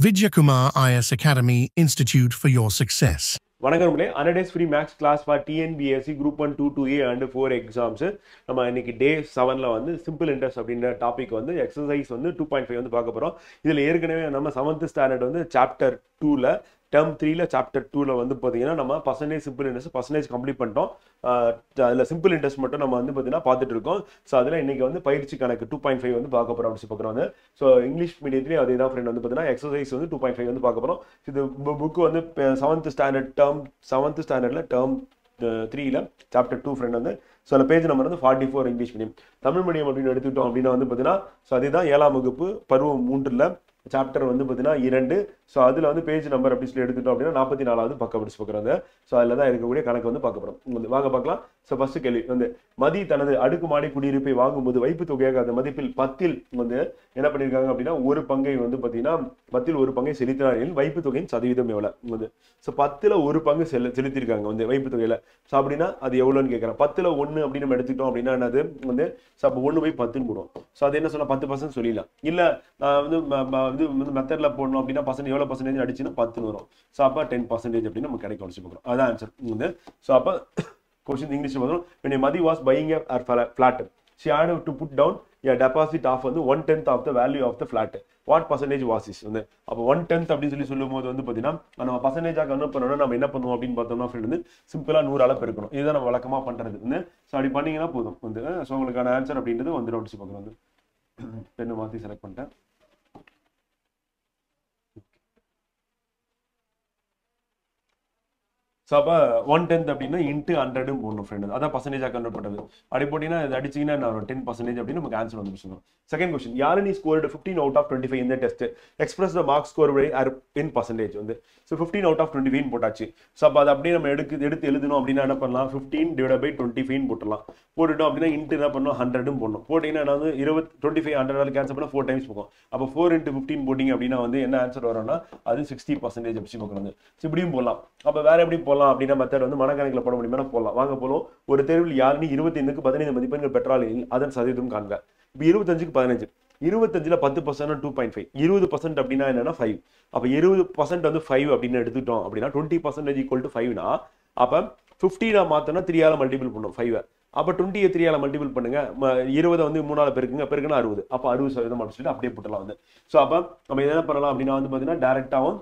Vidyakumar IS Academy Institute for your success. வணக்கங்களே, 100 days free max class for TNBSC Group 1, 2, 2A and 4 exams. நம்ம இன்னைக்கு டே 7ல வந்து simple interest அப்படின்ற topic வந்து exercise வந்து 2.5 வந்து பார்க்க போறோம். இதுல ஏற்கனவே நம்ம 7th ஸ்டாண்டர்ட் வந்து சாப்டர் 2ல டேர்ம் 3ல சாப்டர் 2ல வந்து பாத்தீங்கன்னா நம்ம percentage simple interest percentage complete பண்ணிட்டோம். அதுல சிம்பிள் இன்ட்ரெஸ்ட் மட்டும் நம்ம வந்து பாத்தீங்கன்னா பார்த்துட்டு இருக்கோம். ஸோ அதுல இன்னைக்கு வந்து பயிற்சி கணக்கு 2.5 வந்து பார்க்க போறோம் அப்படின்னு பார்க்குறோம். வந்து ஸோ இங்கிலீஷ் மீடியத்துலேயே அதே தான் ஃப்ரெண்ட் வந்து பாத்தீங்கன்னா எக்ஸசைஸ் வந்து 2.5 வந்து பார்க்க போறோம். இது புக் வந்து 7th ஸ்டாண்டர்ட்ல டேர்ம் 3ல சாப்டர் 2 ஃப்ரெண்ட் வந்து ஸோ அந்த பேஜ் நம்பர் வந்து 44 இங்கிலீஷ் மீடியம். தமிழ் மீடியம் அப்படின்னு எடுத்துக்கிட்டோம் அப்படின்னா வந்து பார்த்தீங்கன்னா ஸோ அதுதான் 7ஆம் வகுப்பு பருவம் 3ல் சாப்டர் வந்து பார்த்தீங்கன்னா 2. ஸோ அதில் வந்து பேஜ் நம்பர் அப்படி சொல்லி எடுத்துட்டோம் அப்படின்னா 44வது பக்கம் படிச்சு பார்க்குறாங்க. ஸோ அதில் தான் இருக்கக்கூடிய கணக்கு வந்து பார்க்க போகிறோம். வாங்க பார்க்கலாம். ஸோ ஃபர்ஸ்ட் கேள்வி வந்து மதி தனது அடுக்குமாடி குடியிருப்பை வாங்கும்போது வைப்பு தொகையாக அந்த மதிப்பில் 10ல் வந்து என்ன பண்ணியிருக்காங்க அப்படின்னா ஒரு பங்கை வந்து பார்த்தீங்கன்னா 10ல் ஒரு பங்கை செலுத்தினார்கள். வைப்பு தொகையின் சதவீதம் எவ்வளோ வந்து ஸோ 10ல் ஒரு பங்கு செலுத்திருக்காங்க வந்து வைப்பு தொகையில். ஸோ அப்படின்னா அது எவ்வளோன்னு கேட்குறேன். 10ல் 1 அப்படின்னு நம்ம எடுத்துக்கிட்டோம் அப்படின்னா என்னது வந்து ஸோ அப்போ 1/10 போடுவோம். ஸோ அது என்ன சொன்னால் 10% சொல்லிடலாம். இல்லை வந்து மெத்தடில் போடணும் அப்படின்னா எவ்வளோ பர்சன்டேஜ் அடிச்சுன்னா 10 வரும். ஸோ அப்போ 10% அப்படின்னு நம்ம கிடைக்க வச்சு பார்க்குறோம். அதான் ஆன்சர் வந்து. ஸோ அப்போ கொஸ்டின் இங்கிலீஷ் பார்க்கணும். when Madi was buying a flat, she had to put down a deposit of வந்து 1/10 of the value of the flat. What percentage was this வந்து அப்போ 1/10 அப்படின்னு சொல்லும் போது வந்து பார்த்தீங்கன்னா நம்ம பர்சன்டேஜாக கன்வெர்ட் பண்ணோம்னா நம்ம என்ன பண்ணுவோம் அப்படின்னு பார்த்தோம்னா ஃப்ரெண்ட் வந்து சிம்பிளாக 100 பெருக்கணும். இதுதான் நம்ம வழக்கமாக பண்ணுறது வந்து. ஸோ அப்படி பண்ணீங்கன்னா போதும் வந்து. ஸோ உங்களுக்கான ஆன்சர் அப்படின்றது வந்துடும் அப்படின்னு பார்க்குறோம். வந்து பெண்ணை மாற்றி செலக்ட் பண்ணிட்டேன். ஸோ அப்போ 1/10 அப்படின்னா இன்ட்டு 100 போடணும் ஃப்ரெண்ட். அதான் பர்சன்டேஜாக கன்வெர்ட் பண்ணுறது. அப்படி போட்டிங்கன்னா அது அடிச்சிங்கன்னா என்ன வரும் 10% அப்படின்னு நமக்கு ஆன்சர் வந்து சொல்லுவோம். Second question Yazhini scored 15 out of 25 இந்த test express the mark score in percentage வந்து. ஸோ 15 out of 25 போட்டாச்சு. ஸோ அப்போ அது அப்படியே நம்ம எடுத்து எழுதணும் அப்படின்னா என்ன பண்ணலாம் 15/25 போட்டுடலாம். போட்டுட்டோம் அப்படின்னா இன்ட்டு என்ன பண்ணணும் 100 போடணும். போட்டிங்கன்னா என்ன வந்து 25 100 கேன்சல் பண்ணால் 4 டைம்ஸ் போகும். அப்போ 4 × 15 போட்டிங்க அப்படின்னா வந்து என்ன ஆன்சர் வரும்னா அது 60% அப்படி பார்க்கணும். ஸோ இப்படியும் போடலாம். அப்போ வேற எப்படி போடலாம் அப்படின்னா மெத்தட் வந்து மனக்கணக்கில் போட முடியுமா போடலாம். வாங்க போலும். ஒரு தேர்வில் யாழினி 25க்கு 15 மதிப்பெண்கள் பெற்றால் அதன் சதவீதம் காண்க. இப்போ 25க்கு 15 25ல் 10% 2.5 20% அப்படின்னா என்னன்னா 5. அப்போ 20% வந்து 5 அப்படின்னு எடுத்துட்டோம் அப்படின்னா 20% = 5னா அப்போ 15 மாத்தோம்னா 3ஆல் மல்டிபிள் பண்ணும் 5. அப்போ 20 3ஆல் மல்டிபிள் பண்ணுங்க. 20 வந்து 3ஆல் பெருக்குங்க 60. அப்போ 60% அப்படின்னு சொல்லிட்டு அப்படியே போட்டலாம் வந்து. ஸோ அப்போ நம்ம என்ன பண்ணலாம் அப்படின்னா வந்து பார்த்தீங்கன்னா டேரெக்டாகவும்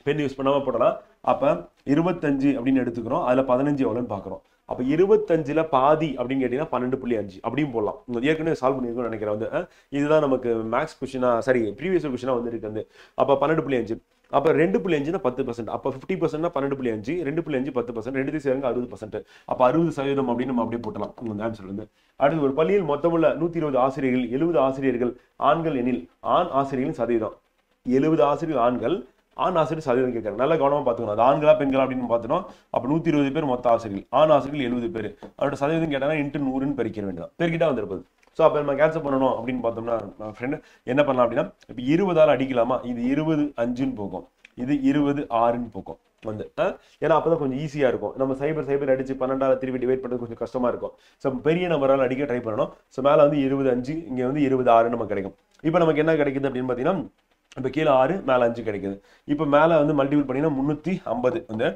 பென் யூஸ் பண்ணாமல் போடலாம். அப்போ 25 அப்படின்னு எடுத்துக்கிறோம். அதில் 15 எவ்வளோன்னு பார்க்குறோம். அப்போ 25ல் பாதி அப்படின்னு கேட்டிங்கன்னா 12.5 அப்படியும் போடலாம். ஏற்கனவே சால்வ் பண்ணியிருக்கோம்னு நினைக்கிறேன் வந்து. இதுதான் நமக்கு மேக்ஸ் கொஸ்டினாக ப்ரீவியஸ் கொஸ்டினாக வந்து இருக்கு வந்து. அப்போ 12.5 அப்போ 2.5னா 10%. அப்போ 50%னா 12.5 2.5 10% ரெண்டு சேர்ந்து 60%. அப்போ 60% அப்படின்னு நம்ம அப்படியே போட்டலாம் இந்த ஆன்சர் வந்து. அடுத்து ஒரு பள்ளியில் மொத்தமுள்ள 120 ஆசிரியர்கள் 70 ஆசிரியர்கள் ஆண்கள் எனில் ஆண் ஆசிரியர்களின் சதவீதம் 70 ஆசிரியர்கள் ஆண்கள் ஆண் ஆசிரியர் சதவீதம் கேட்கறாங்க. நல்லா கவனமாக பார்த்துக்கணும். அது ஆண்களா பெண்களா அப்படின்னு பார்த்துட்டோம். அப்போ 120 பேர் மொத்த ஆசிரியர்கள் ஆண் ஆசிரியர்கள் 70 பேர். அவரோட சதவீதம் கேட்டாங்கன்னா இன்ட்டு 100ன்னு பெருக்கிற வேண்டியதான். பெருக்கிட்டா வந்திருப்பது. ஸோ அப்போ நம்ம கேன்சல் பண்ணணும் அப்படின்னு பார்த்தோம்னா ஃப்ரெண்டு என்ன பண்ணலாம் அப்படின்னா இப்போ 20ஆல் அடிக்கலாமா. இது 20/5ன்னு போகும். இது 20/6ன்னு போகும் வந்து. ஏன்னா அப்போ தான் கொஞ்சம் ஈஸியாக இருக்கும். நம்ம சைபர் அடிச்சு 12ஆல் திருப்பி டிவைட் பண்ணுறது கொஞ்சம் கஷ்டமாக இருக்கும். ஸோ பெரிய நம்பரால் அடிக்க ட்ரை பண்ணணும். ஸோ மேலே வந்து 20/5 இங்கே வந்து 20/6 நமக்கு கிடைக்கும். இப்போ நமக்கு என்ன கிடைக்குது அப்படின்னு பார்த்தீங்கன்னா இப்போ கீழே 6 மேலே 5 கிடைக்குது. இப்போ மேலே வந்து மல்டிபிள் பண்ணிங்கன்னா 350 வந்து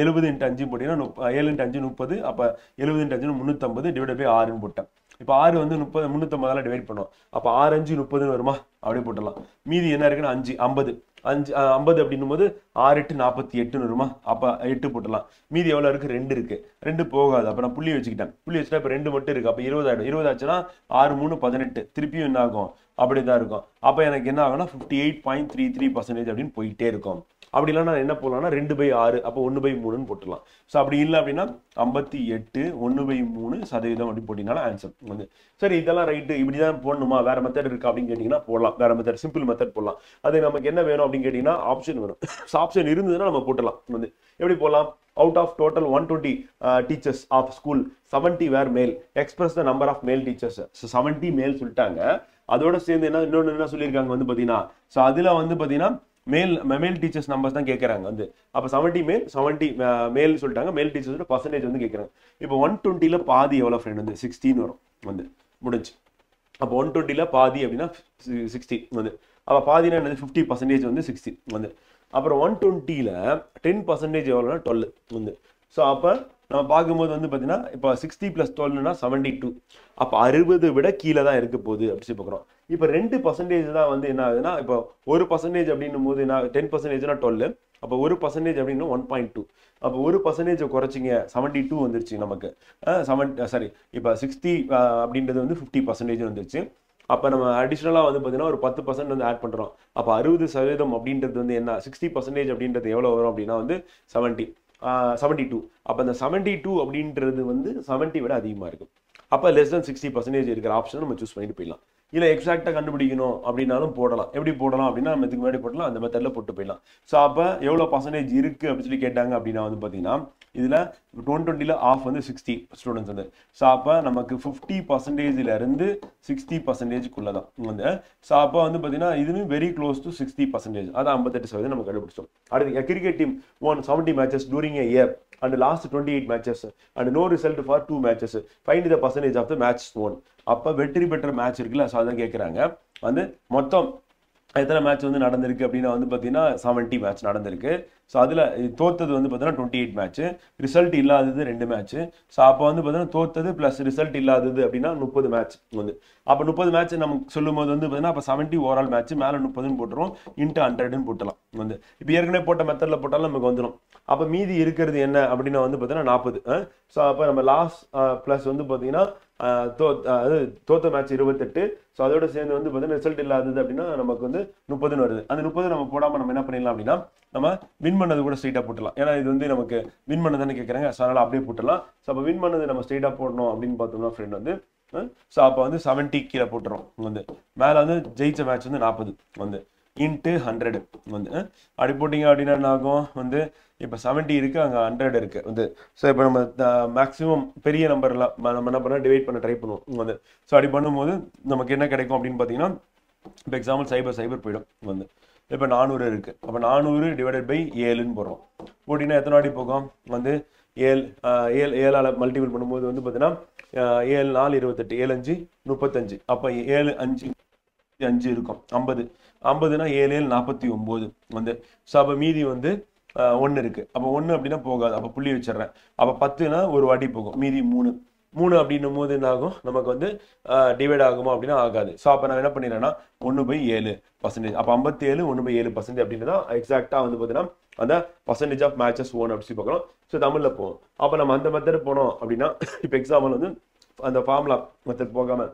70 × 5 போட்டிங்கன்னா 7 × 5 30. அப்போ 70 × 5 350 /6ன்னு போட்டேன். இப்போ 6 வந்து 30 350ஆல் டிவைட் பண்ணோம். அப்போ 6 5 30ன்னு வருமா அப்படியே போட்டலாம். மீதி என்ன இருக்குன்னா 5 50 அப்படின்னும் போது 6 8 48ன்னு வருமா. அப்போ 8 போட்டலாம். மீதி எவ்வளோ இருக்குது 2 இருக்குது. 2 போகாது. அப்போ நான் புள்ளி வச்சுக்கிட்டேன். புள்ளி வச்சுட்டா இப்போ 2 மட்டும் இருக்குது. அப்போ 20 ஆகிடும். 20 ஆச்சுன்னா 6 3 18 திருப்பியும் என்ன ஆகும் அப்படி தான் இருக்கும். அப்போ எனக்கு என்ன ஆகும்னா 58.33% அப்படின்னு போயிட்டே இருக்கும். அப்படி இல்லைன்னா என்ன போடலாம்னா 2/6 அப்போ 1/3ன்னு போட்டுடலாம். ஸோ அப்படி இல்லை அப்படின்னா 58 1/3% அப்படி போட்டிங்கனாலும் ஆன்சர் வந்து. சரி இதெல்லாம் ரைட்டு இப்படி தான் போடணுமா வேற மெத்தட் இருக்கா அப்படின்னு கேட்டிங்கன்னா போடலாம். வேற மெத்தட் சிம்பிள் மெத்தட் போடலாம். அது நமக்கு என்ன வேணும் அப்படின்னு கேட்டிங்கன்னா ஆப்ஷன் வேணும். ஸோ ஆப்ஷன் இருந்ததுன்னா நம்ம போட்டலாம் வந்து. எப்படி போடலாம். Out of total 120 teachers of school 70 were male. Express the number of male teachers. So 70 male சொல்லிட்டாங்க. அதோட சேர்ந்து இன்னொன்று என்ன சொல்லியிருக்காங்க வந்து பார்த்தீங்கன்னா ஸோ அதில் வந்து பார்த்தீங்கன்னா மேல் டீச்சர்ஸ் நம்பர்ஸ் தான் கேட்குறாங்க வந்து. அப்போ 70 மேல் சொல்லிட்டாங்க. மேல் டீச்சர்ஸோட பர்சன்டேஜ் வந்து கேட்குறாங்க. இப்போ 120ல் பாதி எவ்வளோ ஃப்ரெண்ட் வந்து 16 வரும் வந்து முடிஞ்சு. அப்போ 120ல் பாதி அப்படின்னா 60 வந்து அப்போ பாதினா என்னது 50% வந்து 60 வந்து. அப்புறம் 120ல் 10% எவ்வளோனா 12 வந்து. ஸோ அப்போ நம்ம பார்க்கும்போது வந்து பார்த்தீங்கன்னா இப்போ 60 + 12னா 72. அப்போ 60 விட கீழே தான் இருக்க போகுது அப்படி சொல்லி பார்க்குறோம். இப்போ 2% தான் வந்து என்ன ஆகுதுன்னா இப்போ 1% அப்படின்னும் போது என்ன 10%னா 12. அப்போ 1% அப்படின்னா 1.2. அப்போ 1% குறைச்சிங்க 72 வந்துருச்சு நமக்கு. சாரி இப்போ 60 அப்படின்றது வந்து 50% வந்துருச்சு. அப்போ நம்ம அடிஷ்னலாக வந்து பார்த்தீங்கன்னா ஒரு 10% வந்து ஆட் பண்ணுறோம். அப்போ 60% அப்படின்றது வந்து என்ன 60% அப்படின்றது எவ்வளோ வரும் அப்படின்னா வந்து 72. அப்போ அந்த 72 அப்படின்றது வந்து 70 விட அதிகமாக இருக்கும். அப்போ less than 60% இருக்கிற ஆப்ஷன் நம்ம சூஸ் பண்ணிட்டு போயிடலாம். இல்லை எக்ஸாக்டாக கண்டுபிடிக்கணும் அப்படின்னாலும் போடலாம். எப்படி போடலாம் அப்படின்னா நம்ம இதுக்கு முன்னாடி போடலாம், அந்த மெத்தடில் போட்டு போயிடலாம். ஸோ அப்போ எவ்வளோ பர்சன்டேஜ் இருக்குது அப்படின்னு சொல்லி கேட்டாங்க அப்படின்னா வந்து பார்த்தீங்கன்னா இதில் 120ல் ஆஃப் வந்து 60 ஸ்டூடெண்ட்ஸ் வந்து. ஸோ அப்போ நமக்கு 50%லேருந்து 60%க்குள்ளே தான் வந்து. ஸோ அப்போ வந்து பார்த்தீங்கன்னா இதுவும் வெரி க்ளோஸ் டு 60%. அதான் 58% நம்ம கண்டுபிடிச்சோம். அடுத்து cricket team won 70 matches during a year and last 28 matches and no result for 2 matches. Find the percentage of the matches won. அப்போ வெற்றி பெற்ற மேட்ச் இருக்குல்ல, ஸோ அதான் கேட்குறாங்க. வந்து மொத்தம் எத்தனை மேட்ச் வந்து நடந்திருக்கு அப்படின்னா வந்து பார்த்தீங்கன்னா 70 மேட்ச் நடந்திருக்கு. ஸோ அதில் தோத்தது வந்து பார்த்தீங்கன்னா 28 மேட்ச்சு, ரிசல்ட் இல்லாதது 2 மேட்ச்சு. ஸோ அப்போ வந்து பார்த்தீங்கன்னா தோத்தது ப்ளஸ் ரிசல்ட் இல்லாதது அப்படின்னா 30 மேட்ச் வந்து. அப்போ 30 மேட்ச் நமக்கு சொல்லும் போது வந்து பார்த்தீங்கன்னா அப்போ 70 ஓவரால் மேட்ச் மேலே 30ன்னு போட்டுரும், இன்ட்டு 100ன்னு போட்டலாம் வந்து. இப்போ ஏற்கனவே போட்ட மெத்தடில் போட்டாலும் நமக்கு வந்துடும். அப்போ மீதி இருக்கிறது என்ன அப்படின்னா வந்து பார்த்தீங்கன்னா 40. ஸோ அப்போ நம்ம லாஸ் ப்ளஸ் வந்து பார்த்தீங்கன்னா தோத்த மேட்ச் 28. ஸோ அதோட சேர்ந்து வந்து பார்த்தீங்கன்னா ரிசல்ட் இல்லாதது அப்படின்னா நமக்கு வந்து 30ன்னு வருது. அந்த 30 நம்ம போடாமல் நம்ம என்ன பண்ணிடலாம் அப்படின்னா நம்ம வின் பண்ணது கூட ஸ்ட்ரெயிட்டாக போட்டுடலாம். ஏன்னா இது வந்து நமக்கு வின் பண்ணதானே கேட்குறாங்க, ஸோ அதனால் அப்படியே போட்டுடலாம். ஸோ அப்போ வின் பண்ணது நம்ம ஸ்ட்ரெயிட்டாக போடணும் அப்படின்னு பார்த்தோம்னா ஃப்ரெண்ட் வந்து ஸோ அப்போ வந்து 70 கீழே போட்டுறோம் வந்து. மேலே வந்து ஜெயிச்ச மேட்ச் வந்து 40 வந்து இன்ட்டு 100 வந்து. அப்படி போட்டிங்க அப்படின்னா என்ன ஆகும் வந்து இப்போ 70 இருக்குது, அங்கே 100 இருக்குது வந்து. ஸோ இப்போ நம்ம மேக்ஸிமம் பெரிய நம்பர்லாம் நம்ம என்ன பண்ணால் டிவைட் பண்ண ட்ரை பண்ணுவோம் வந்து. ஸோ அப்படி பண்ணும்போது நமக்கு என்ன கிடைக்கும் அப்படின்னு பார்த்தீங்கன்னா இப்போ எக்ஸாம்பிள் சைபர் போயிடும் வந்து. இப்போ 400 இருக்குது. அப்போ 400 டிவைடட் பை 7ன்னு போடுறோம். போட்டிங்கன்னா எத்தனை வாட்டி போகும் வந்து 7ஆல் மல்டிபிள் பண்ணும்போது வந்து பார்த்தீங்கன்னா 7 4 28, 7 5 35. அப்போ 7 5 5 இருக்கும் 50னா 7 7 49 வந்து. ஸோ அப்போ மீதி வந்து 1 இருக்குது. அப்போ 1 அப்படின்னா போகாது, அப்போ புள்ளி வச்சிடுறேன். அப்போ 10னா ஒரு வாட்டி போகும், மீதி 3 அப்படின்னும் போது என்ன ஆகும் நமக்கு வந்து டிவைட் ஆகுமா அப்படின்னா ஆகாது. ஸோ அப்போ நான் என்ன பண்ணிடுறேன்னா 1/7%. அப்போ 57 1/7% அப்படின்னு தான் எக்ஸாக்டாக வந்து பார்த்தீங்கன்னா அந்த பர்சன்டேஜ் ஆஃப் மேட்சஸ் ஓன் அப்படின்னு பார்க்குறோம். ஸோ தமிழில் போகும். அப்போ நம்ம அந்த மெத்தட் போனோம் அப்படின்னா இப்போ எக்ஸாம்பிள் வந்து அந்த ஃபார்முலா மெத்தட் போகாமல்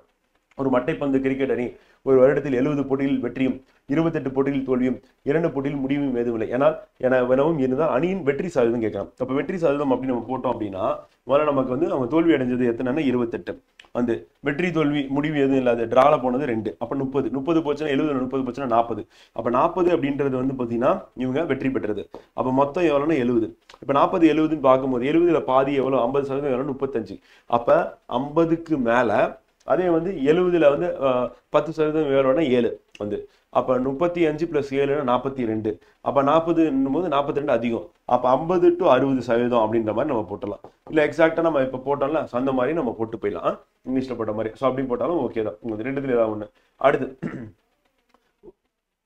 ஒரு மட்டைப்பந்து கிரிக்கெட் அணி ஒரு வருடத்தில் 70 போட்டிகளில் வெற்றியும் 28 போட்டிகளில் தோல்வியும் 2 போட்டியில் முடிவும் எதுவும் இல்லை எனவும் இருந்தால் அணியின் வெற்றி சதவீதம் கேட்கலாம். அப்போ வெற்றி சதவீதம் அப்படின்னு நம்ம போட்டோம் அப்படின்னா முதல்ல நமக்கு வந்து அவங்க தோல்வி அடைஞ்சது எத்தனைன்னா 28 வந்து. வெற்றி தோல்வி முடிவு எதுவும் இல்லாது டிரால போனது 2. அப்போ 30 போச்சுன்னா 70, 30 போச்சுன்னா 40. அப்போ 40 அப்படின்றது வந்து பார்த்தீங்கன்னா இவங்க வெற்றி பெற்றது. அப்போ மொத்தம் எவ்வளோன்னா 70. இப்போ 40 70ன்னு பார்க்கும்போது 70ல் பாதி எவ்வளோ 50% எவ்வளோ 35. அப்போ 50க்கு மேலே அதே வந்து 70ல் வந்து 10% எவ்வளோன்னா 7 வந்து. அப்போ 35 + 7னா 42. அப்போ 40ன்னும் போது 42 அதிகம். அப்போ 50 to 60% அப்படின்ற மாதிரி நம்ம போட்டலாம். இல்லை எக்ஸாக்டாக நம்ம இப்போ போட்டோம்ல அந்த மாதிரி நம்ம போட்டு போயிடலாம், இங்கிலீஷில் போட்ட மாதிரி. ஸோ அப்படி போட்டாலும் ஓகே தான், உங்களுக்கு ரெண்டுத்துல ஏதாவது ஒன்று. அடுத்து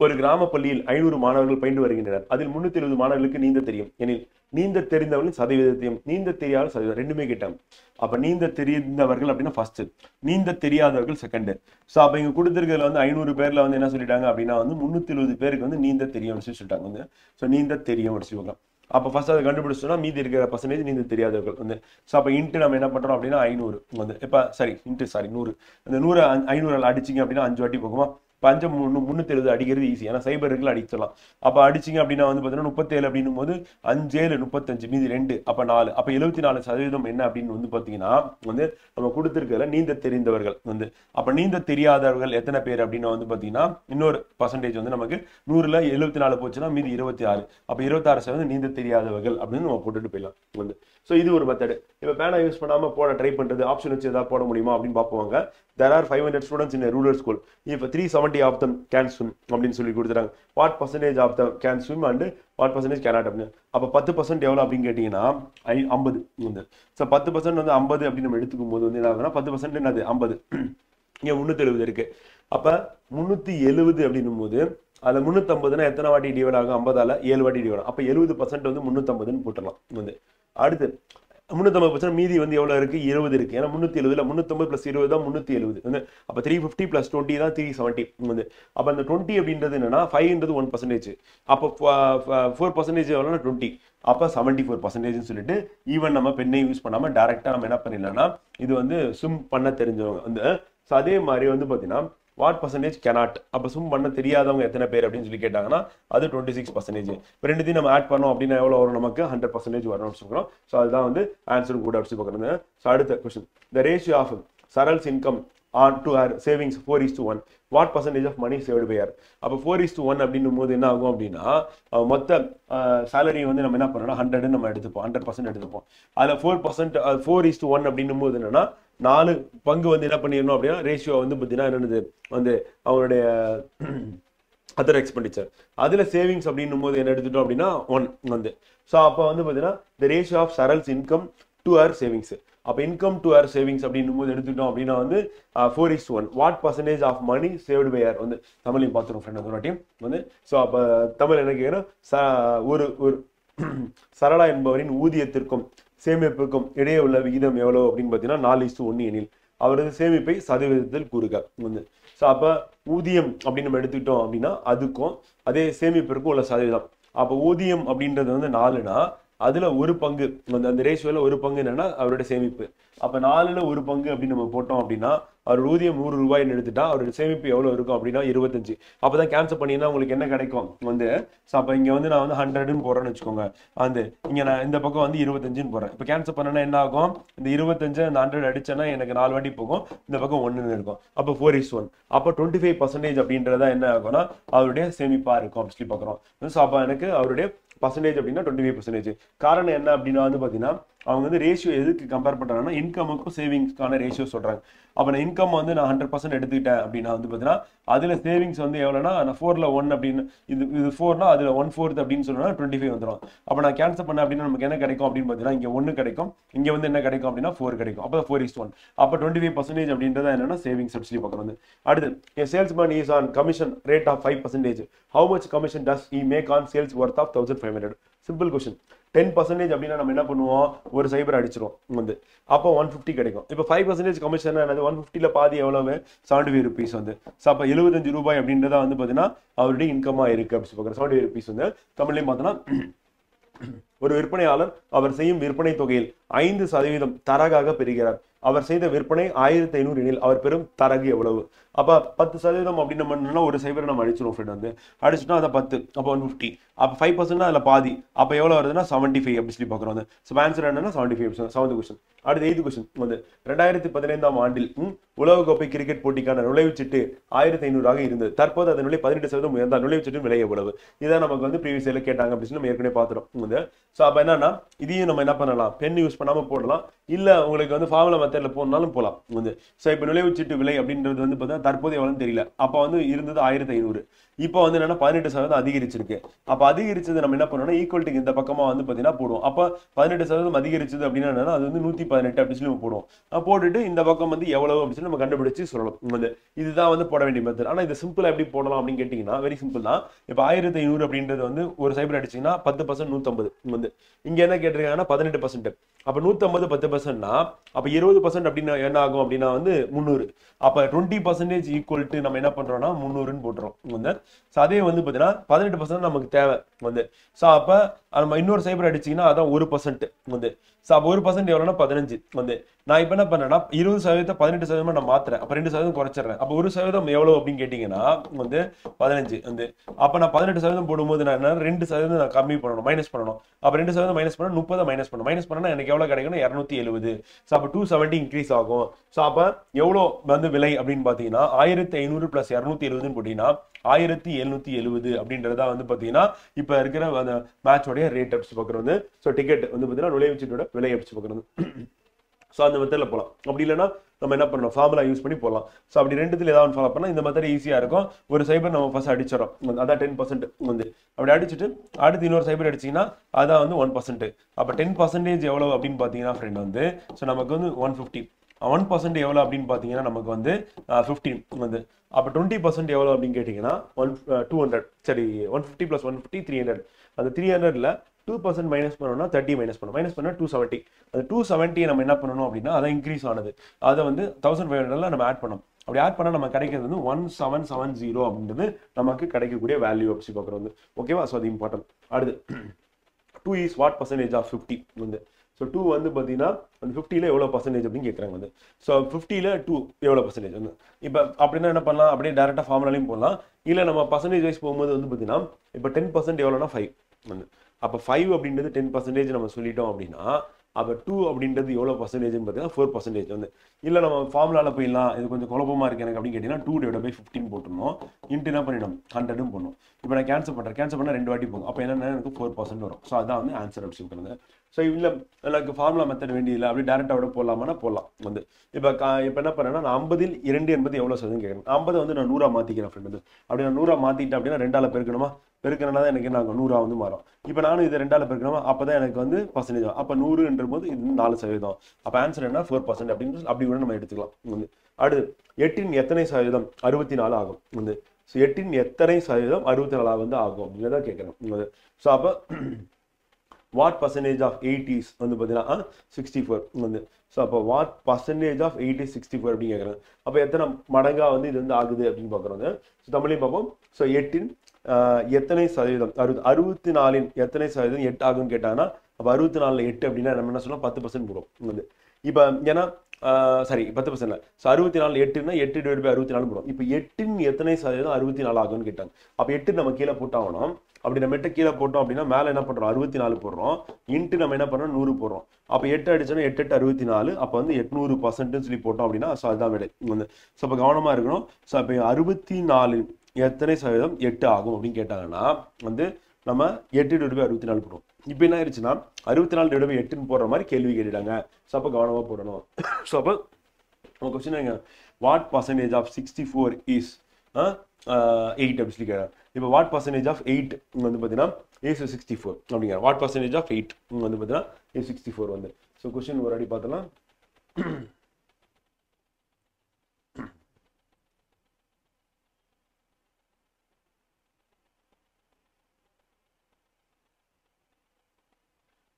ஒரு கிராம பள்ளியில் 500 மாணவர்கள் பயின்று வருகின்றனர். அதில் 370 மாணவர்களுக்கு நீந்த தெரியும் எனில் நீந்த தெரிந்தவர்களின் சதவீதத்தையும் நீந்த தெரியாத சதவீதம் ரெண்டுமே கேட்டாங்க. அப்போ நீந்த தெரிந்தவர்கள் அப்படின்னா ஃபர்ஸ்ட், நீந்த தெரியாதவர்கள் செகண்ட். ஸோ அப்போ இங்கே கொடுத்துருக்கிறதுல வந்து 500 பேரில் வந்து என்ன சொல்லிட்டாங்க அப்படின்னா வந்து 370 பேருக்கு வந்து நீந்த தெரியும்னு சொல்லிட்டாங்க வந்து. ஸோ நீந்த தெரியும் சொல்லுவாங்க. அப்போ ஃபர்ஸ்ட் அதை கண்டுபிடிச்சோன்னா மீதி இருக்கிற பர்சன்டேஜ் நீந்த தெரியாதவர்கள் வந்து. ஸோ அப்போ இன்ட்டு நம்ம என்ன பண்ணுறோம் அப்படின்னா 500 வந்து. இப்போ இன்ட்டு 100. அந்த 100 500 அடிச்சிங்க அப்படின்னா 5 வாட்டி போகுமா. 5 370 அடிக்கிறது ஈஸி, ஏன்னா சைபர் இருக்குல்ல அடிச்சிடலாம். அப்போ அடிச்சிங்க அப்படின்னா வந்து பார்த்தீங்கன்னா 37 அப்படின்னும் போது 5 7 35 மீதி 2 அப்போ 4. அப்போ 74% என்ன அப்படின்னு வந்து பார்த்தீங்கன்னா வந்து நம்ம கொடுத்துருக்கல நீந்த தெரிந்தவர்கள் வந்து. அப்போ நீந்த தெரியாதவர்கள் எத்தனை பேர் அப்படின்னு வந்து பார்த்தீங்கன்னா இன்னொரு பர்சன்டேஜ் வந்து நமக்கு 100ல் 74 போச்சுன்னா மீதி 26. அப்போ 26% நீந்த தெரியாதவர்கள் அப்படின்னு நம்ம போட்டுட்டு போயிடலாம் வந்து. ஸோ இது ஒரு மெத்தடு. இப்போ பேனா யூஸ் பண்ணாமல் போட ட்ரை பண்ணுறது, ஆப்ஷன் வச்சு ஏதாவது போட முடியுமா அப்படின்னு பார்ப்போங்க. There are 500 students in a rural school. If 370 of them can swim அப்படின்னு சொல்லி கொடுத்துறாங்க. What percentage of them can swim and what percentage cannot அப்படின்னு. அப்போ 10% எவ்வளோ அப்படின்னு கேட்டிங்கன்னா 50 வந்து. ஸோ 10% வந்து 50 அப்படின்னு நம்ம எடுத்துக்கும் போது வந்து என்ன ஆகுதுன்னா 10% என்னது 50. இங்கே 370 இருக்கு. அப்ப 370 அப்படின்னும் போது அதுல 350னா எத்தனை வாட்டி டிவைட் ஆகும்? 50ஆல 7 வாட்டி டிவைட் ஆகும். அப்ப 70% வந்து 350ன்னு போட்டுடலாம். வந்து அடுத்து 350% மீதி வந்து எவ்வளவு இருக்கு? 20 இருக்கு. ஏன்னா 370ல 350 பிளஸ் 20 தான் 370 வந்து. அப்ப 350 பிளஸ் 20 தான் 370 வந்து. அப்ப அந்த 20 அப்படின்றது என்னன்னா 5ன்றது 1%. அப்ப 4% எவ்வளவுனா 20. அப்ப 74% சொல்லிட்டு ஈவன் நம்ம பெண்ணை யூஸ் பண்ணாம டைரக்டா நம்ம என்ன பண்ணிடலாம்னா இது வந்து சும் பண்ண தெரிஞ்சவங்க வந்து அதே மாதிரி வந்து பாத்தீங்கன்னா வாட் பர்சன்டேஜ் cannot. அப்ப சும் பண்ண தெரியாதவங்க எத்தனை பேர் அப்படின்னு சொல்லி கேட்டாங்கன்னா அது 26%. இப்போ ரெண்டுத்தையும் நம்ம ஆட் பண்ணோம் அப்படின்னா எவ்வளவு வரும்? நமக்கு 100% வரணும்னு சொல்றோம். ஸோ அதுதான் வந்து ஆன்சரும் கூட அப்படி பார்க்குறது. ஸோ அடுத்த question, the ratio of சரல்ஸ் income on to her savings 4:1. What percentage of money saved by her? அப்போ 4:1 அப்படின்னும் போது என்ன ஆகும் அப்படின்னா மொத்த சேலரி வந்து நம்ம என்ன பண்ணோம்னா 100 நம்ம எடுத்துப்போம், 100% எடுத்துப்போம். அதில் 4% 4:1 அப்படின்னும் போது என்னன்னா 4 பங்கு வந்து என்ன பண்ணிடணும் அப்படின்னா ரேஷியோ வந்து பார்த்தீங்கன்னா என்னது வந்து அவங்களுடைய அதர் எக்ஸ்பெண்டிச்சர். அதில் சேவிங்ஸ் அப்படின்னும் போது என்ன எடுத்துட்டோம் அப்படின்னா 1 வந்து. ஸோ அப்போ வந்து பார்த்தீங்கன்னா the ratio of சரல்ஸ் income to her savings. அப்போ இன்கம் டு ஹர் சேவிங்ஸ் அப்படின்னும் போது எடுத்துட்டோம் அப்படின்னா வந்து 4:1. What percentage of money saved by her வந்து தமிழையும் பார்த்துருவோம் ஃப்ரெண்ட் ஒரு வாட்டியும் வந்து. ஸோ அப்போ தமிழ் என்ன கேட்குறேன், ஒரு ஒரு சரளா என்பவரின் ஊதியத்திற்கும் சேமிப்புக்கும் இடையே உள்ள விகிதம் எவ்வளவு அப்படின்னு பார்த்தீங்கன்னா 4:1 எனில் அவரது சேமிப்பை சதவீதத்தில் கூறுக வந்து. ஸோ அப்போ ஊதியம் அப்படின்னு நம்ம எடுத்துக்கிட்டோம் அப்படின்னா அதுக்கும் அதே சேமிப்பிற்கும் உள்ள சதவீதம். அப்போ ஊதியம் அப்படின்றது வந்து 4னா அதுல ஒரு பங்கு அந்த ரேஷியோல ஒரு பங்கு என்னன்னா அவருடைய சேமிப்பு. அப்ப 4ல ஒரு பங்கு அப்படின்னு நம்ம போட்டோம் அப்படின்னா அவர் ஊதியம் 100 ரூபாய்ன்னு எடுத்துட்டா அவருடைய சேமிப்பு எவ்வளவு இருக்கும் அப்படின்னா 25. அப்பதான் கேன்சல் பண்ணீங்கன்னா உங்களுக்கு என்ன கிடைக்கும் வந்து. ஸோ அப்ப இங்க வந்து நான் வந்து 100ன்னு போடுறேன்னு வச்சுக்கோங்க. அந்த இங்க நான் இந்த பக்கம் வந்து 25ன்னு போடுறேன். இப்போ கேன்சல் பண்ணனா என்ன ஆகும்? இந்த 25 அந்த 100 அடிச்சேன்னா எனக்கு 4 வாட்டி போகும், இந்த பக்கம் 1ன்னு இருக்கும். அப்போ 4:1. அப்போ 25% அப்படின்றதா என்ன ஆகும்னா அவருடைய சேமிப்பா இருக்கும் அப்படின்னு சொல்லி பாக்குறோம். ஸோ அப்ப எனக்கு அவருடைய பர்சன்டேஜ் அப்படின்னா 25%. காரணம் என்ன அப்படின்னா வந்து பாத்தீங்கன்னா அவங்க வந்து ரேஷியோ எதுக்கு கம்பேர் பண்றாங்கன்னா இன்கமுக்கும் சேவிங்ஸ்க்கான ரேஷியோ சொல்றாங்க. அப்ப நான் இன்கம் வந்து நான் 100% எடுத்துக்கிட்டேன் அப்படின்னா வந்து பாத்தீங்கன்னா அதுல சேவிங்ஸ் வந்து எவ்வளவுனா நான் 4ல 1 அப்படின்னு இது 4னா அதுல 1/4 அப்படின்னு சொன்னா 25 வந்துடும். அப்ப நான் கேன்சல் பண்ண அப்படின்னா நமக்கு என்ன கிடைக்கும் அப்படின்னு பாத்தீங்கன்னா இங்க 1 கிடைக்கும், இங்க வந்து என்ன கிடைக்கும் அப்படின்னா 4 கிடைக்கும். அப்ப 4:1. அப்ப 25% அப்படின்றத என்னன்னா சேவிங்ஸ் சொல்லி பார்க்கணும். அடுத்து salesman is on commission rate of 5%. How much commission does he make on sales worth of 1500? Simple question. 10% அப்படின்னா நம்ம என்ன பண்ணுவோம்? ஒரு சைபர் அடிச்சிரும் வந்து. அப்போ 150 கிடைக்கும். இப்போ 5% கமிஷன் என்னது? 150ல பாதி எவ்வளவு? 75 rupees வந்து. ஸோ அப்போ 75 ரூபாய் அப்படின்றத வந்து பார்த்தீங்கன்னா அவருடைய இன்கமா இருக்கு அப்படின்னு பார்க்குறேன். 75 rupees வந்து தமிழ்லையும் பார்த்தோன்னா ஒரு விற்பனையாளர் அவர் செய்யும் விற்பனை தொகையில் 5% தரகாக பெறுகிறார். அவர் செய்த விற்பனை 1500 எனில் அவர் பெறும் தரகு எவ்வளவு? அப்ப 10% அப்படின்னு பண்ணா ஒரு சைபர் நம்ம அடிச்சிருவோம் ஃப்ரெண்ட் வந்து. அடிச்சுட்டோம் அதை 10, அப்போ 150. அப்ப 5% அதுல பாதி, அப்ப எவ்வளவு வருதுன்னா 75 அப்படி சொல்லி பாக்குறோம். ஸோ ஆன்சர் என்னன்னா 75%. 7th question. அடுத்து 8th கொஸ்டின் வந்து 2015ஆம் ஆண்டில் உலகக்கோப்பை கிரிக்கெட் போட்டிக்கான நுழைவுச்சீட்டு 1500 இருந்தது. தற்போது அதன் விலை 18% உயர்ந்தால் நுழைவுச்சீட்டின் விலை எவ்வளவு? இதான் நமக்கு வந்து ப்ரீவியஸ் இயர்ல கேட்டாங்க அப்படின்னு நம்ம ஏற்கனவே பார்த்துறோம் வந்து. ஸோ அப்ப என்னன்னா இதையும் நம்ம என்ன பண்ணலாம்? பென் யூஸ் பண்ணாம போடலாம், இல்ல உங்களுக்கு வந்து ஃபார்முலா மெத்தட்ல போனாலும் போலாம் வந்து. ஸோ இப்போ நுழைவுச்சீட்டு விலை அப்படின்றது வந்து பார்த்தா தற்போது எவ்வளவுன்னு தெரியல. அப்ப வந்து இருந்தது 1500. இப்போ வந்து என்னன்னா 18% அதிகரிச்சிருக்கு. அப்ப அதிகரிச்சது நம்ம என்ன பண்ணோம்னா ஈக்குவல்ட்டுக்கு இந்த பக்கமா வந்து பாத்தீங்கன்னா போடுவோம். அப்ப 18% அதிகரிச்சது அப்படின்னா என்னன்னா அது வந்து 118 அப்படின்னு சொல்லி போடுவோம். போட்டுட்டு இந்த பக்கம் வந்து எவ்வளவு அப்படின்னு சொல்லி நம்ம கண்டுபிடிச்சு சொல்லலாம் வந்து. இதுதான் வந்து போட வேண்டிய மெத்தட். ஆனா இது சிம்பிளா எப்படி போடலாம் அப்படின்னு கேட்டீங்கன்னா வெரி சிம்பிள் தான். இப்போ 1500 அப்படின்றது வந்து ஒரு சைபர் அடிச்சீங்கன்னா 10% 150 வந்து. இங்க என்ன கேட்டிருக்காங்கன்னா 18%. அப்ப 150 10%னா அப்ப 20% அப்படின்னா என்ன ஆகும் அப்படின்னா வந்து 300. அப்ப 20% ஈக்குவல் டு நம்ம என்ன பண்றோம்னா 300ன்னு போட்டுறோம் வந்து. ஸோ அதே வந்து பார்த்தீங்கன்னா 18% நமக்கு தேவை வந்து. ஸோ அப்போ நம்ம இன்னொரு சைபர் அடிச்சிங்கன்னா அதான் 1% வந்து. ஸோ அப்போ 1% எவ்வளோனா 15 வந்து. நான் இப்போ என்ன பண்ணேன்னா 20% 18% நான் மாத்துறேன். அப்போ 2% குறைச்சிடுறேன். அப்போ 1% எவ்வளோ அப்படின்னு கேட்டிங்கன்னா வந்து 15 வந்து. அப்போ நான் 18% போடும்போது நான் என்ன 2% நான் கம்மி பண்ணணும், மைனஸ் பண்ணணும். அப்போ 2% மைனஸ் பண்ண 30 மைனஸ் பண்ணணும். மைனஸ் பண்ணா எனக்கு எவ்வளோ கிடைக்கும்னா 270. ஸோ அப்போ 270 இன்க்ரீஸ் ஆகும். ஸோ அப்போ எவ்வளோ வந்து விலை அப்படின்னு பார்த்தீங்கன்னா 1500 + 270ன்னு போட்டீங்கன்னா 1770 அப்படின்றதா வந்து பாத்தீங்கன்னா இப்ப இருக்கிற அந்த மேட்சோடைய ரேட் அடிச்சு பாக்குறது வந்து. ஸோ டிக்கெட் வந்து பாத்தீங்கன்னா நுழைவுச்சீட்டோட விலை அடிச்சு பாக்குறது. ஸோ அந்த மெத்தட்ல போகலாம். அப்படி இல்லைன்னா நம்ம என்ன பண்ணணும்? ஃபார்முலா யூஸ் பண்ணி போகலாம். ஸோ அப்படி ரெண்டுத்துல ஏதாவது ஃபாலோ பண்ணா இந்த மெத்தட் ஈஸியா இருக்கும். ஒரு சைபர் நம்ம ஃபர்ஸ்ட் அடிச்சிடறோம், அதான் 10% வந்து. அப்படி அடிச்சுட்டு அடுத்து இன்னொரு சைபர் அடிச்சிங்கன்னா அதான் வந்து 1%. அப்போ 10% எவ்வளவு அப்படின்னு பார்த்தீங்கன்னா ஃப்ரெண்ட் வந்து ஸோ நமக்கு வந்து 150. 1% எவ்வளோ அப்படின்னு பார்த்தீங்கன்னா நமக்கு வந்து 15 வந்து. அப்போ 20% எவ்வளோ அப்படின்னு கேட்டிங்கன்னா 200. சரி, 150 + 150 300. அந்த 300ல் 2% மைனஸ் பண்ணோம்னா 30 மைனஸ் பண்ணணும். மைனஸ் பண்ணால் 270. அந்த 270 நம்ம என்ன பண்ணணும் அப்படின்னா அதை இன்க்ரீஸ் ஆனது அதை வந்து 1500ல நம்ம ஆட் பண்ணோம். அப்படி ஆட் பண்ணால் நம்ம கிடைக்கிறது வந்து 1770 அப்படின்றது நமக்கு கிடைக்கக்கூடிய வேல்யூ அப்படி பார்க்குறது வந்து. ஓகேவா? ஸோ அது இம்பார்ட்டன்ட். அடுத்து 2 இஸ் வாட் பர்சன்டேஜ் ஆஃப் 50 வந்து. ஸோ 2 வந்து பார்த்தீங்கன்னா அந்த 50ல் எவ்வளோ பர்சன்டேஜ் அப்படின்னு கேட்குறாங்க வந்து. ஸோ 50ல் 2 எவ்வளோ பர்சன்டேஜ் வந்து. இப்போ அப்படின்னா என்ன பண்ணலாம், அப்படியே டேரெக்டாக ஃபார்முலாலையும் போடலாம். இல்லை நம்ம பர்சன்டேஜ் வைஸ் போகும்போது வந்து பார்த்தீங்கன்னா இப்போ 10% எவ்வளோனா 5 வந்து. அப்போ 5 அப்படின்றது 10% நம்ம சொல்லிட்டோம் அப்படின்னா அப்போ 2 அப்படின்றது எவ்வளோ பர்சன்டேஜ்னு பார்த்தீங்கன்னா 4% வந்து. இல்லை நம்ம ஃபார்முலாவில் போயிடலாம், இது கொஞ்சம் குழப்பமாக இருக்குது எனக்கு அப்படின்னு கேட்டிங்கன்னா 2/15 போட்டுருணும். இன்ட்டு என்ன பண்ணிடணும் 100 போடணும். இப்போ நான் கேன்சல் பண்ணால் 2 வாட்டி போகும். அப்போ என்னென்ன எனக்கு 4% வரும். ஸோ அதான் வந்து ஆன்சர் அப்படி சொல்லுறது. ஸோ இல்லை எனக்கு ஃபார்முலா மெத்தட் வேண்டியதில்லை, அப்படி டேரெக்டாக விட போடலாமான்னா போடலாம் வந்து. இப்போ என்ன பண்ணேன்னா நான் 50ல் 2 என்பது எவ்வளோ சதவீதம் கேட்குறேன். 50 வந்து நான் 100 மாற்றிக்கிறேன் ஃப்ரெண்ட் வந்து. அப்படி நான் 100 மாற்றிட்டேன் அப்படின்னா 2ஆல் பெருக்கணுமா, பெருக்கணும்னா தான் எனக்கு நாங்கள் 100 வந்து மாறும். இப்போ நானும் இதை 2ஆல் பெருக்கணுமா, அப்போ தான் எனக்கு வந்து பர்சன்டேஜ். அப்போ 100ன்ற போது இது 4%. அப்போ ஆன்சர் என்ன 4% அப்படின்னு அப்படி கூட நம்ம எடுத்துக்கலாம் வந்து. அடுத்து 8இன் எத்தனை சதவீதம் 64 ஆகும் வந்து. ஸோ 8இன் எத்தனை சதவீதம் 64 வந்து ஆகும் அப்படின்னு தான் கேட்குறேன். ஸோ அப்போ வாட் பர்சன்டேஜ் ஆஃப் 8 இஸ் வந்து பார்த்தீங்கன்னா 64 வந்து. ஸோ அப்போ வாட் பர்சன்டேஜ் ஆஃப் 8 இஸ் 64 அப்படின்னு கேட்குறாங்க. அப்போ எத்தனை மடங்கா வந்து இது வந்து ஆகுது அப்படின்னு பார்க்குறோங்க. ஸோ தமிழையும் பார்ப்போம். ஸோ 8இன் எத்தனை சதவீதம் 64இன் எத்தனை சதவீதம் 8 ஆகுன்னு கேட்டாங்கன்னா அப்போ 64ல் 8 அப்படின்னா நம்ம என்ன சொல்லலாம் 10% போடும் வந்து. இப்போ ஏன்னா சரி 10% ஸோ 64 8ன்னா 8/64 போடும். இப்போ 8இன் எத்தனை சதவீதம் 64 ஆகும்னு கேட்டாங்க. அப்போ 8 நம்ம கீழே போட்டாகணும். அப்படி நம்ம 8 கீழே போட்டோம் அப்படின்னா மேலே என்ன பண்ணுறோம் 64 போடுறோம். இன்ட்டு நம்ம என்ன பண்ணுறோம் 100 போடுறோம். அப்போ 8 அடிச்சோன்னா 8 8 64. அப்போ வந்து 800% சொல்லி போட்டோம் அப்படின்னா ஸோ அதுதான் விடை வந்து. ஸோ அப்போ கவனமாக இருக்கணும். ஸோ அப்போ 64 எத்தனை சதவீதம் 8 ஆகும் அப்படின்னு கேட்டாங்கன்னா வந்து நம்ம 8/64 போடுவோம். இப்போ என்ன ஆயிடுச்சுன்னா 64/8ன்னு போடுற மாதிரி கேள்வி கேட்டுட்டாங்க. ஸோ அப்போ கவனமாக போடணும். ஸோ அப்போ நம்ம கொஸ்டின் எங்க வாட் பர்சன்டேஜ் ஆஃப் 64 இஸ் 8 அப்படி சொல்லி கேட்குறாங்க. இப்போ வாட் பர்சன்டேஜ் ஆஃப் 8 வந்து பார்த்தீங்கன்னா is 64 அப்படிங்கிற. வாட் பர்சன்டேஜ் ஆஃப் 8 வந்து பார்த்தீங்கன்னா is 64 வந்து. ஸோ கொஸ்டின் ஒரு அடி பார்த்தலாம்.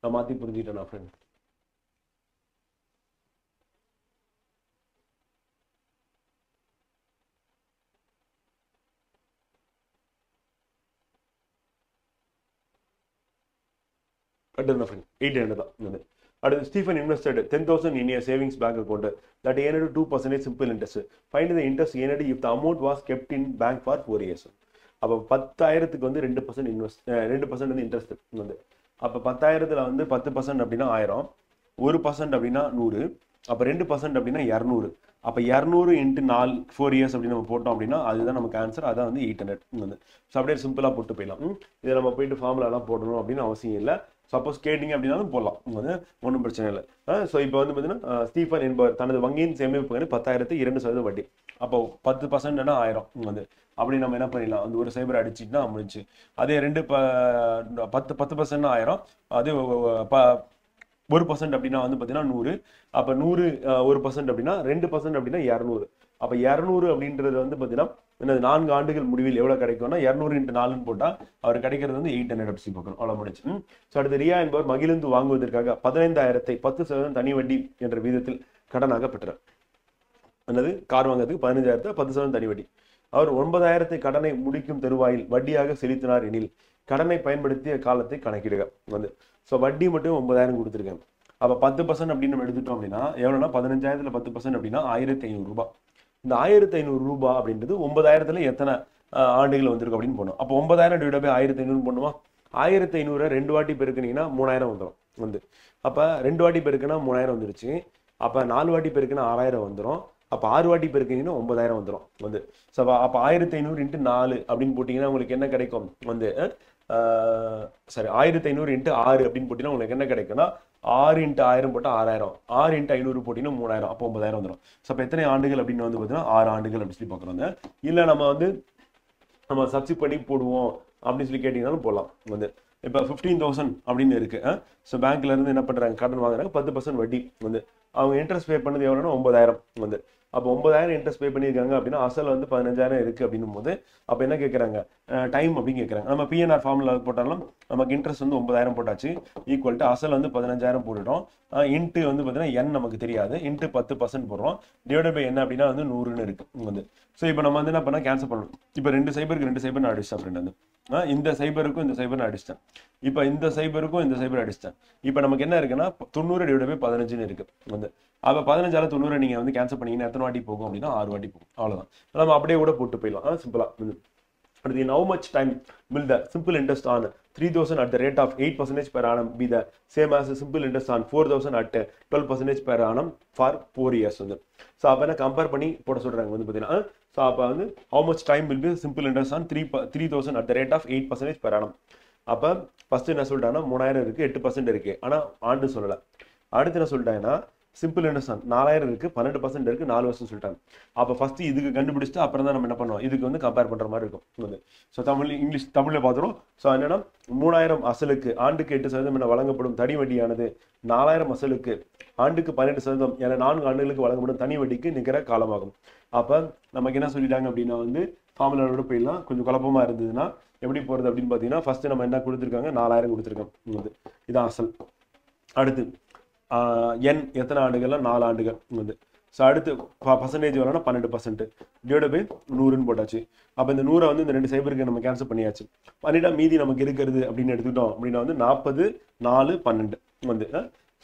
நான் மாற்றி புரிஞ்சுக்கிட்டேன் நான் ஃப்ரெண்ட். ஃப்ரெண்ட் 8 தான். அடுத்து Stephen invested 10,000 in a savings bank account that earned 2% simple interest. Find the interest earned if the amount was kept in bank for 4 years. அப்போ 10,000க்கு வந்து 2% இன்வெஸ்ட் 2% வந்து இன்ட்ரெஸ்ட் வந்து. அப்போ 10,000ல் வந்து 10% அப்படின்னா 1000, 1% அப்படின்னா 100, அப்போ 2% அப்படின்னா 200. அப்போ 200 × 4 இயர்ஸ் அப்படின்னு நம்ம போட்டோம் அப்படின்னா அதுதான் நமக்கு ஆன்சர். அதான் வந்து 800 வந்து. ஸோ அப்படியே சிம்பிளாக போட்டு போயிடலாம். இதை நம்ம போயிட்டு ஃபார்முலாலாம் போடணும் அப்படின்னு அவசியம் இல்லை. சப்போஸ் கேட்டிங்க அப்படின்னாலும் போடலாம் வந்து, ஒன்றும் பிரச்சனை இல்லை. ஸோ இப்போ வந்து பார்த்தீங்கன்னா ஸ்டீஃபன் என்பவர் தனது வங்கியின் சேமிப்பு 10,000க்கு 2% வட்டி. அப்போ 10% 1000 வந்து. அப்படி நம்ம என்ன பண்ணிடலாம் அந்த ஒரு சைபர் அடிச்சுட்டுனா முடிஞ்சு. அதே 10% 1000, அதே 1% அப்படின்னா வந்து பார்த்தீங்கன்னா 100. அப்போ 100 1% அப்படின்னா 2% அப்படின்னா 200. அப்போ 200 அப்படின்றது வந்து பார்த்தீங்கன்னா என்னது 4 ஆண்டுகள் முடிவில் எவ்வளோ கிடைக்கும்னா 200 × 4ன்னு போட்டால் அவர் கிடைக்கிறது வந்து 800 அப்படி பார்க்கணும். அவ்வளோ முடிச்சு. ஸோ அடுத்து ரியா என்பவர் மகிழ்ந்து வாங்குவதற்காக 15,000 10% தனி வட்டி என்ற வீதத்தில் கடனாக பெற்றார். என்னது கார் வாங்குறதுக்கு 15,000 10% தனி வட்டி. அவர் 9,000 கடனை முடிக்கும் தருவாயில் வட்டியாக செலுத்தினார் எனில் கடனை பயன்படுத்திய காலத்தை கணக்கிடுக வந்து. ஸோ வட்டி மட்டும் 9,000 கொடுத்துருக்கேன். அப்போ 10% அப்படின்னு நம்ம எடுத்துட்டோம் அப்படின்னா எவ்வளோனா 15,000ல் 10% அப்படின்னா 1,500 ரூபாய். இந்த 1,500 ரூபாய் அப்படின்றது 9,000ல் எத்தனை ஆண்டுகள் வந்திருக்கு அப்படின்னு போனோம். அப்போ 9,000 ÷ 1,500 பண்ணுமா. 1,500 2 வாட்டி பெருக்குனீங்கன்னா 3,000 வந்துடும் வந்து. அப்போ 2 வாட்டி பெருக்குனா 3,000 வந்துருச்சு. அப்போ 4 வாட்டி பெருக்குனா 6,000 வந்துடும். அப்போ 6 வாட்டி பெருக்கிங்கன்னா 9,000 வந்துடும் வந்து. ஸோ அப்போ 1,500 × 4 அப்படின்னு போட்டிங்கன்னா உங்களுக்கு என்ன கிடைக்கும் வந்து சரி 1,500 × 6 அப்படின்னு போட்டிங்கன்னா உங்களுக்கு என்ன கிடைக்கும்னா 6 × 1000 போட்டால் 6,000, 6 × 500 போட்டிங்கன்னா 3,000, அப்போ 9,000 வந்துடும். ஸோ அப்போ எத்தனை ஆண்டுகள் அப்படின்னு வந்து பார்த்தீங்கன்னா 6 ஆண்டுகள் அப்படின்னு சொல்லி பார்க்குறோங்க. இல்லை நம்ம சப்ஸ்டிட் பண்ணி போடுவோம் அப்படின்னு சொல்லி கேட்டிங்கனாலும் போடலாம் வந்து. இப்போ 15,000 அப்படின்னு இருக்கு. ஸோ பேங்க்ல இருந்து என்ன பண்ணுறாங்க கடன் வாங்குறாங்க 10% வட்டி வந்து. அவங்க இன்ட்ரெஸ்ட் பே பண்ணது எவ்வளோன்னா 9000 வந்து. அப்போ 9000 இன்ட்ரெஸ்ட் பே பண்ணியிருக்காங்க அப்படின்னா அசல் வந்து 15000 இருக்கு அப்படின்னும் போது அப்போ என்ன கேட்குறாங்க, டைம் அப்படின்னு கேட்குறாங்க. நம்ம பிஎன்ஆர் ஃபார்முலா போட்டாலும் நமக்கு இன்ட்ரெஸ்ட் வந்து 9000 போட்டாச்சு, ஈக்குவல் டு அசல் வந்து 15000 போட்டுட்டோம், இன்ட்டு வந்து பார்த்தீங்கன்னா என் நமக்கு தெரியாது, இன்ட்டு 10% போடுறோம், டிவைட் பை என்ன அப்படின்னா வந்து 100ன்னு இருக்கு வந்து. ஸோ இப்போ நம்ம வந்து என்ன பண்ணால் கேன்சல் பண்ணணும். இப்போ 2 சைபருக்கு 2 சைபர் நான் அடிச்சிட்டேன் ஃப்ரெண்ட் வந்து. இந்த சைபருக்கும் இந்த சைபர் நான் அடிச்சிட்டேன், இப்போ இந்த சைபருக்கும் இந்த சைபர் அடிச்சிட்டேன். இப்போ நமக்கு என்ன இருக்குன்னா 90 டிவைட் பை 15ன்னு இருக்கு வந்து. அப்போ 15ஆல 90 நீங்கள் வந்து கேன்சல் பண்ணீங்கன்னா எத்தனை வாட்டி போகும் அப்படின்னா 6 வாட்டி போகும், அவ்வளோதான். நம்ம அப்படியே கூட போட்டு போயிடலாம் சிம்பிளாக. அடுத்து in how much time will the simple interest on 3000 at the rate of 8% per annum be the same as the simple interest on 4000 at 12% per annum for 4 years வந்து. ஸோ அப்போ என்ன கம்பேர் பண்ணி போட சொல்கிறாங்க வந்து பார்த்தீங்கன்னா. ஸோ அப்போ வந்து how much time will be simple interest on 3000 at the rate of 8% per annum. அப்போ ஃபஸ்ட்டு என்ன சொல்லிட்டாங்கன்னா 3000 இருக்குது, 8% இருக்குது, ஆனால் ஆண்டு சொல்லலை. அடுத்து என்ன சொல்லிட்டாங்கன்னா சிம்பிள் இன்ட்ரெஸ்ட் ஆன் 4000 இருக்குது, 12% இருக்குது, 4 வருஷம் சொல்லிட்டாங்க. அப்போ ஃபஸ்ட்டு இதுக்கு கண்டுபிடிச்சிட்டு அப்புறம் தான் நம்ம என்ன பண்ணுவோம், இதுக்கு வந்து கம்பேர் பண்ணுற மாதிரி இருக்கும் வந்து. ஸோ தமிழில் பார்த்துரும். ஸோ என்னன்னா 3000 அசலுக்கு ஆண்டுக்கு 8% என வழங்கப்படும் தனி வட்டியானது 4000 அசலுக்கு ஆண்டுக்கு 12% என 4 ஆண்டுகளுக்கு வழங்கப்படும் தனி வட்டிக்கு நிகர காலமாகும். அப்போ நமக்கு என்ன சொல்லிட்டாங்க அப்படின்னா வந்து ஃபார்முலாவோட போயிடலாம். கொஞ்சம் குழப்பமா இருந்ததுன்னா எப்படி போகிறது அப்படின்னு பார்த்தீங்கன்னா ஃபர்ஸ்ட் நம்ம என்ன கொடுத்துருக்காங்க, 4000 கொடுத்துருக்கோம் வந்து, இதான் அசல். அடுத்து என் எத்தனை ஆண்டுகள்லாம் 4 ஆண்டுகள் வந்து. ஸோ அடுத்து பர்சன்டேஜ் வரனா 12% டிவைட் பை 100ன்னு போட்டாச்சு. அப்போ இந்த 100 வந்து இந்த 2 சைபருக்கு நம்ம கேன்சல் பண்ணியாச்சு. பண்ணிட்டா மீதி நமக்கு இருக்கிறது அப்படின்னு எடுத்துக்கிட்டோம் அப்படின்னா வந்து 40, 4, 12 வந்து.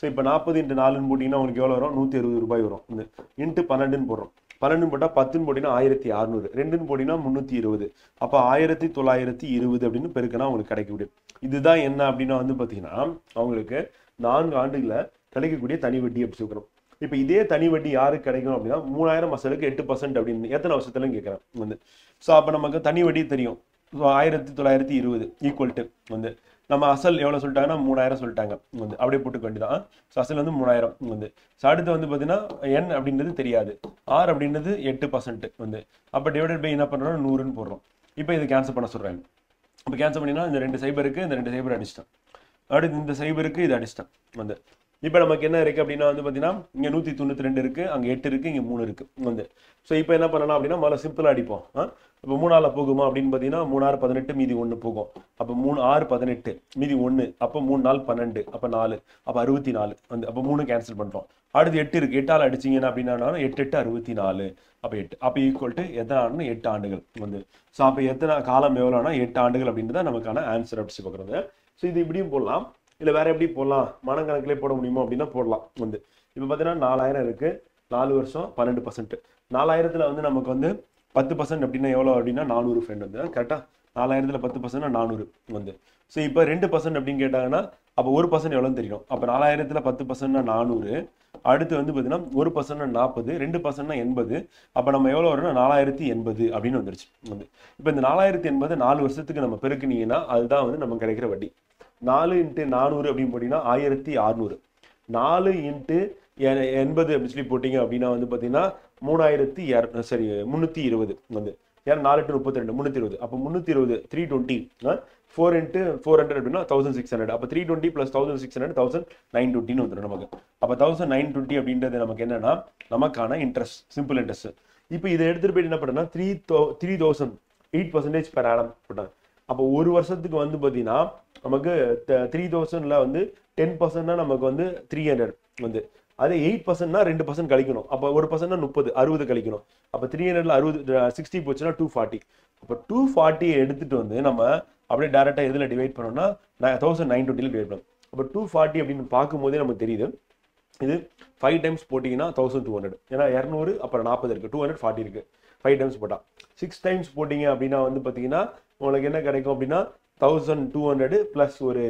ஸோ இப்போ 40 × 4ன்னு போட்டிங்கன்னா உங்களுக்கு எவ்வளோ வரும், 160 ரூபாய் வரும் வந்து. இன்ட்டு 12ன்னு போடுறோம், 12 போட்டால் 10ன்னு போட்டிங்கன்னா 1600, 2ன்னு போட்டிங்கன்னா 320. அப்போ 1920 அப்படின்னு பெருக்கினா உங்களுக்கு கிடைக்கக்கூடிய இதுதான் என்ன அப்படின்னா வந்து பார்த்தீங்கன்னா அவங்களுக்கு 4 ஆண்டுகளை கிடைக்கக்கூடிய தனி வட்டி அப்படி சொல்கிறோம். இப்போ இதே தனி வட்டி யாருக்கு கிடைக்கும் அப்படின்னா 3000 அசலுக்கு 8% அப்படின்னு எத்தனை வருஷத்துலன்னு கேட்குறேன் வந்து. ஸோ அப்போ நமக்கு தனி வட்டி தெரியும். ஸோ 1920 ஈக்குவல் டு வந்து நம்ம அசல் எவ்வளோ சொல்லிட்டாங்கன்னா 3000 சொல்லிட்டாங்க வந்து, அப்படியே போட்டுக்க வேண்டியதான். ஸோ அசல் வந்து 3000 வந்து. ஸோ அடுத்து வந்து பார்த்தீங்கன்னா என் அப்படின்றது தெரியாது, ஆர் அப்படின்றது 8% வந்து. அப்போ டிவைடட் பை என்ன பண்ணுறோம், 100ன்னு போடுறோம். இப்போ இது கேன்சல் பண்ண சொல்கிறாங்க. இப்போ கேன்சல் பண்ணினா இந்த 2 சைபருக்கு இந்த 2 சைபர் அடிச்சிட்டேன், அடுத்து இந்த சைபருக்கு இது அடிச்சிட்டேன் வந்து. இப்போ நமக்கு என்ன இருக்குது அப்படின்னா வந்து பார்த்தீங்கன்னா இங்கே 192 இருக்குது, அங்கே 8 இருக்குது, இங்கே 3 இருக்குது வந்து. ஸோ இப்போ என்ன பண்ணலாம் அப்படின்னா முதல்ல சிம்பிளாக அடிப்போம். இப்போ 3 போகுமா அப்படின்னு பார்த்தீங்கன்னா 3 18 மீதி 1 போகும். அப்போ 3 18 மீதி 1, அப்போ 3 12, அப்போ 4, அப்போ 64 வந்து. அப்போ 3 கேன்சல் பண்ணுறோம். அடுத்து 8 இருக்குது, 8ஆல் அடிச்சிங்கன்னா அப்படின்னா 8 8 64, அப்போ 8, அப்போ ஈக்குவல் டு எத்தனை ஆண்டுன்னு 8 ஆண்டுகள் வந்து. ஸோ அப்போ எத்தனை காலம் எவ்வளோனா 8 ஆண்டுகள் அப்படின்றத நமக்கான ஆன்சர் அப்படி பார்க்குறது. ஸோ இது இப்படியும் போடலாம், இல்லை வேற எப்படி போடலாம், மனக்கணக்கிலே போட முடியுமோ அப்படின்னா போடலாம் வந்து. இப்போ பார்த்தீங்கன்னா 4000 இருக்குது, 4 வருஷம் 12%. 4000ல் வந்து நமக்கு வந்து 10% அப்படின்னா எவ்வளோ அப்படின்னா 400 ஃப்ரெண்ட் வந்து. கரெக்டாக 4000ல் 10%னா 400 வந்து. ஸோ இப்போ 2% அப்படின்னு கேட்டாங்கன்னா அப்போ 1% எவ்வளோன்னு தெரியணும். அப்போ 4000ல் 10%னா 400, அடுத்து வந்து பார்த்தீங்கன்னா 1%னா 40, 2%னா 80. அப்போ நம்ம எவ்வளோ வரும்னா 4080 அப்படின்னு வந்துருச்சு வந்து. இப்போ இந்த 4080 4 வருஷத்துக்கு நம்ம பெருக்குனீங்கன்னா அதுதான் வந்து நமக்கு கிடைக்கிற வட்டி. 4 × 400 அப்படின்னு போட்டிங்கன்னா 1600, 4 × 80 அப்படின்னு சொல்லி போட்டிங்க அப்படின்னா வந்து பார்த்தீங்கன்னா 320 வந்து. ஏன்னா 4 × 32 320, அப்போ 320 320, 4 × 400 அப்படின்னா 1600. அப்போ 320 + 1600 1920 வந்துடும் நமக்கு. அப்போ 1920 அப்படின்றது நமக்கு என்னன்னா நமக்கான இன்ட்ரெஸ்ட், சிம்பிள் இன்ட்ரெஸ்ட். இப்போ இதை எடுத்துகிட்டு போயிட்டு என்ன பண்ணுறேன்னா 3000 8% per annum போட்டாங்க. அப்போ ஒரு வருஷத்துக்கு வந்து பார்த்தீங்கன்னா நமக்கு 3000ல் வந்து 10%னா நமக்கு வந்து 300 வந்து. அதே 8%னா 2% கழிக்கணும். அப்போ 1%னா 30, 60 கழிக்கணும். அப்போ 300ல் 60 போச்சுன்னா 240. அப்போ 240 எடுத்துட்டு வந்து நம்ம அப்படியே டேரெக்டாக எதில் டிவைட் பண்ணோம்னா 1920 டிவைட் பண்ணோம். அப்போ 240 அப்படின்னு பார்க்கும்போதே நமக்கு தெரியுது இது 5 டைம்ஸ் போட்டிங்கன்னா 1200. ஏன்னா 200 அப்புறம் 40 இருக்குது, 240 இருக்குது, 5 டைம்ஸ் போட்டால். 6 டைம்ஸ் போட்டிங்க அப்படின்னா வந்து பார்த்தீங்கன்னா உங்களுக்கு என்ன கிடைக்கும் அப்படின்னா 1200 ப்ளஸ் ஒரு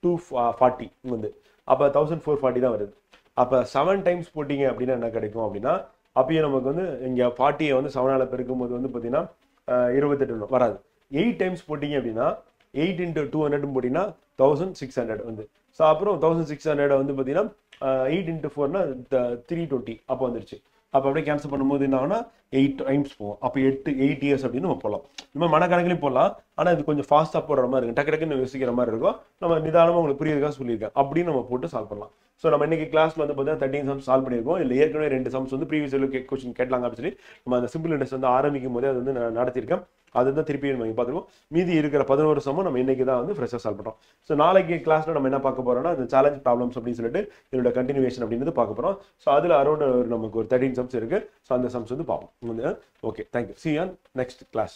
240 வந்து. அப்போ 1440 தான் வருது. அப்போ 7 டைம்ஸ் போட்டிங்க அப்படின்னா என்ன கிடைக்கும் அப்படின்னா அப்பயும் நமக்கு வந்து இங்கே 40 வந்து 7ஆல் பெருக்கும்போது வந்து பார்த்தீங்கன்னா 28 வராது. 8 டைம்ஸ் போட்டிங்க அப்படின்னா 8 × 200 போட்டிங்கன்னா 1600 வந்து. ஸோ அப்புறம் 1600 வந்து பார்த்தீங்கன்னா 8 × 4னா 320 அப்போ வந்துருச்சு. அப்போ அப்படியே கேன்சல் பண்ணும்போது என்ன ஆகுனா 8 டைம்ஸ் போவோம். அப்போ 8 இயர்ஸ் அப்படின்னு நம்ம போகலாம். நம்ம மனக்கணக்கிலையும் போடலாம். ஆனால் இது கொஞ்சம் ஃபாஸ்ட்டாக போடுற மாதிரி இருக்கும், டக்கு டக்குன்னு யோசிக்கிற மாதிரி இருக்கும். நம்ம நிதானமாக உங்களுக்கு புரியுதுக்காக சொல்லியிருக்கேன் அப்படின்னு நம்ம போட்டு சால்வ் பண்ணலாம். ஸோ நம்ம இன்னைக்கு கிளாஸ்ல வந்து பார்த்தீங்கன்னா 13 சம்ஸ் சால்வ் பண்ணியிருக்கோம். இல்லை ஏற்கனவே 2 சம்ஸ் வந்து ப்ரீவியஸ் கொஸ்டின் கேட்கலாங்க அப்படின்னு சொல்லி நம்ம அந்த சிம்பிள் இன்ட்ரெஸ்ட் வந்து ஆரம்பிக்கும் போதே அது வந்து நடத்திருக்கேன். அதுதான் திருப்பி நம்ம பார்த்துருக்கோம். மீதி இருக்கிற 11 சம்மும் நம்ம இன்னைக்கு தான் வந்து ஃப்ரெஷ்ஷாக சால்வ் பண்ணுறோம். ஸோ நாளைக்கு கிளாஸ்ல நம்ம என்ன பார்க்க போறோம்னா இந்த சேலஞ்ச் ப்ராப்ளம்ஸ் அப்படின்னு சொல்லிட்டு இதோட கண்டினியூவேஷன் அப்படின்னு பார்க்க போறோம். ஸோ அதில் அரௌண்ட் நமக்கு ஒரு 13 சம்ஸ் இருக்கு. ஸோ அந்த சம்ஸ் வந்து பார்ப்போம். Okay, thank you. See you on next class.